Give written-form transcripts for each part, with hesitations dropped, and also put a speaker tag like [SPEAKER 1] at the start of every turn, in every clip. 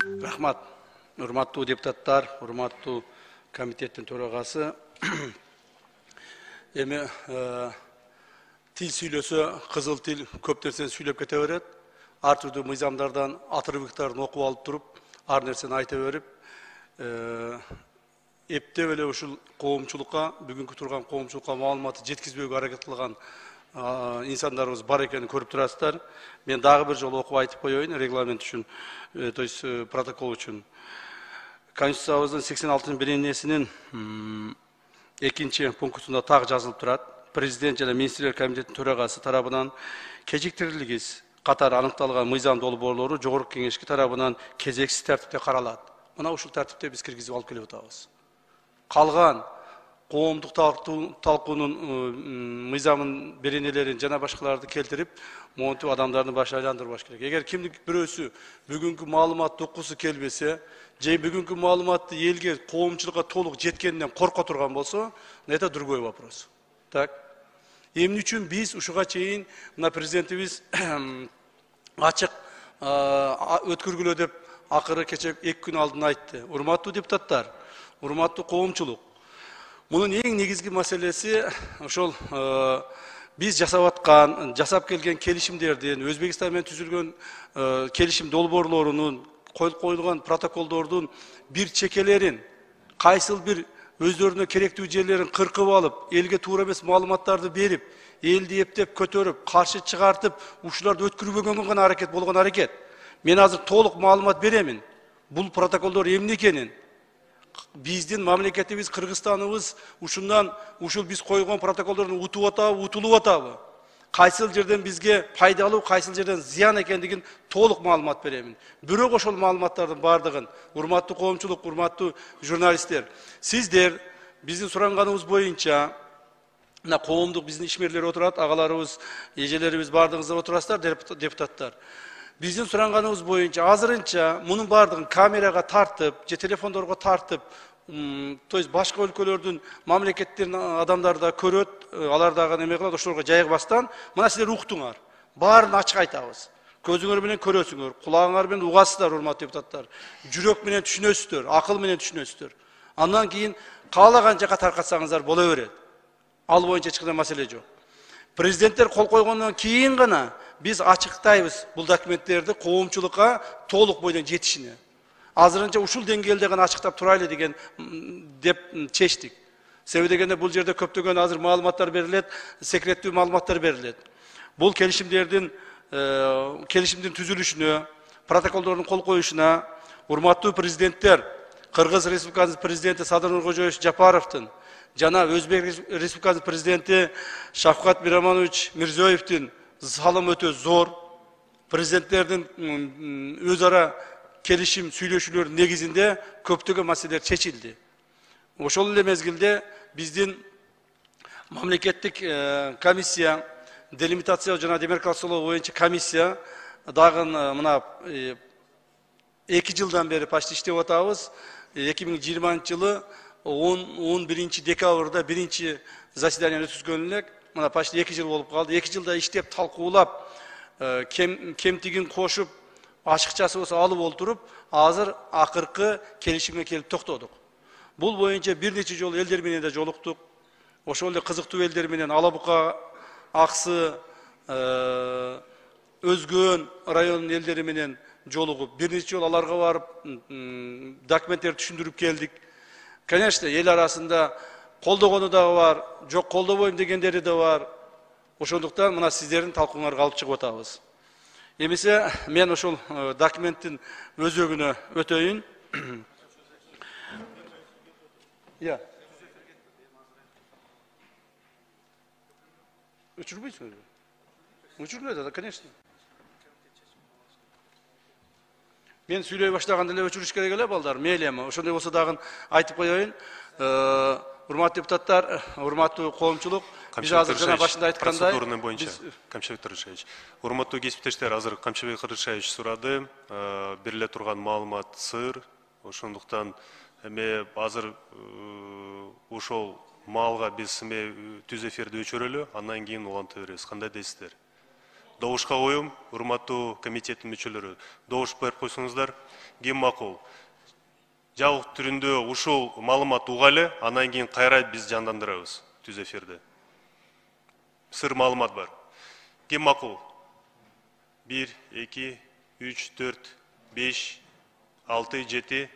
[SPEAKER 1] Рахмат. Урматтуу депутаттар, урматтуу комитеттин төрагасы. Эми тил сүйлөсө, кызыл тил көп нерсени сүйлөп кете берет. Ар түрдүү мыйзамдардан атырбыктарын окуп алып туруп, ар нерсени айта берип, эптеп эле ушул коомчулукка, бүгүнкү турган коомчулукка маалыматты жеткизбөөгө аракет кылган инсандарыбыз бар экенин көрүп турасыздар. Мен дагы бир жолу окуп айтып коеюн, регламент үчүн, то есть протокол үчүн. Конституциябыздын 86-биринесинин 2 пунктунда так жазылып турат. Президент жана министрлер комитетинин төрагасы тарабынан кечиктирилгис катары аныкталган мыйзам долбоорлору жогорку кеңешки тарабынан кезексиз тартипте каралат. Мына ушул тартипте биз киргизип алып келип атабыз. Калган коомдук талкуунун мыйзамын беренелерин жана башкаларды келтирип, монтип адамдардын башы айландырбаш керек. Эгер кимдин бирөөсү бүгүнкү маалыматты уккусу келбесе, же бүгүнкү маалыматты элге, коомчулукка толук жеткенден корко турган болсо, это другой вопрос. Так. Эмне үчүн биз ушуга чейин мына президентибиз ачык өткөргүлө деп акыры кече 2 күн алдын айтты. Урматтуу депутаттар, урматтуу коомчулук. Мунун эң негизги маселеси ошол биз жасап келген келишимдердин, Өзбекстан менен түзүлгөн келишим долбоорлорунун, коюлган протоколдордун бир чекелерин, кайсыл бир өздөрүнө керектүү жерлерин кыркып алып, элге туура эмес маалыматтарды берип, элди эптеп көтөрүп, каршы чыгартып, ушуларды өткөрбөгөнгө гана аракет болгон аракет. Мен азыр толук маалымат беремин. Бул протоколдор эмне экенин. Биздин мамлекетибиз, Кыргызстаныбыз ушул биз койгон протоколдордун утуп атабы, утулуп атабы? Кайсыл жерден бизге пайдалуу, кайсыл жерден зыян экендигин толук маалымат беремин. Бирок ошол маалыматтардын бардыгын, урматтуу коомчулук, урматтуу журналисттер, сиздер биздин суранганыбыз боюнча, мына коомдук биздин ишмерлер отурат, агаларыбыз, эжелерибиз бардыгыңыз отурасыздар, депутаттар. Биздин суранганыбыз боюнча азырынча мунун бардыгын камерага тартып, же телефондорго тартып, то есть башка өлкөлөрдүн мамлекеттердин адамдары да көрөт, алар дагы неме кылат, ошолорго жайгыбастан, мына силер уктуңар. Баарын ачык айтабыз. Көзүңөр менен көрөсүңөр, кулагыңар менен угасыздар, урматтуу депутаттар. Жүрөк менен түшүнөсүздөр, акыл менен түшүнөсүздөр. Андан кийин каалаган жака таркатсаңыздар боло берет. Ал боюнча эч кандай маселе жок. Президенттер кол койгондон кийин гана биз ачыктайбыз бул документтерди коомчулукка толук бойдон жетишине. Азырынча ушул деңгээлде гана ачыктап турайлы деген деп чечтик. Себеби дегенде бул жерде көптөгөн азыр маалыматтар берилет, секреттүү маалыматтар берилет. Бул келишимдин түзүлүшүнө, протоколдордун кол коюшуна урматтуу президенттер, Кыргыз Республикасынын президенти Садыр Нуркожоевич Жапаровдун жана Өзбек Республикасынын президенти Шавкат Миромонович Мирзиёевдин салым өтө зор. Президенттердин өз ара келишим сүйлөшүүлөр негизинде көптөгөн маселелер чечилди. Ошол эле мезгилде биздин мамлекеттик комиссия, делимитация жана демаркациялоо боюнча комиссия дагы мына 2 жылдан бери почти иштеп атабыз. 2020 жылы 11 декабрда биринчи заседание өткөзгөн элек. Мына почти 2 жыл болуп калды. 2 жылда иштеп талкуулап, кемтигин кошуп, ачыкчасы болсо алып олтуруп, азыр акыркы келишимге келип токтодук. Бул боюнча бир нече жолу элдер менен да жолуктук. Ошол эле кызыктуу элдер менен Ала Бука, Аксы, Өзгөн районунун элдери менен жолугуп, бир нече жолу аларга барып, документтерди түшүндүрүп келдик. Конечно, эл арасында колдогону да бар, жок колдобойм дегендери да бар. Ошондуктан мына сиздердин талкууңарга алып чыгып атабыз. Эмесе мен ошол документтин өзөгүнө өтөйүн. Я. Өчүрбөйсүңүзбү? Өчүрүлөт да, конечно. Мен сүйлөй баштаганда эле өчүрүш керек эле балдар, мейли эми. Ошондой болсо дагы айтып коеюн. Урматтуу депутаттар, урматтуу коомчулук, биз азыр жана башында айткандай,
[SPEAKER 2] процедурный боюнча, Камчыбек Кыргызшаевич. Урматтуу кесиптештер, азыр Камчыбек Кыргызшаевич сурады, бериле турган маалымат сыр. Ошондуктан эми азыр ошол маалга биз түз эфирди өчүрөлү, андан кийин уланта беребиз. Кандай дейсиздер? добушка коем, урматтуу комитеттин мүчөлөрү. Добуш берип койсоңуздар, ким макул. Жабык түрүндө ушул маалымат угалы, анан кийин кайра биз жандандырабыз түз эфирде. Сыр маалымат бар. Ким макул? 1, 2, 3, 4, 5, 6, 7,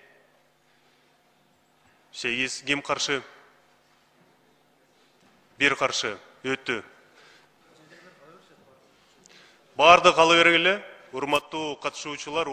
[SPEAKER 2] 8. Ким каршы? 1 каршы. Өттү. Барды кала бергиле. Урматтуу катышуучулар,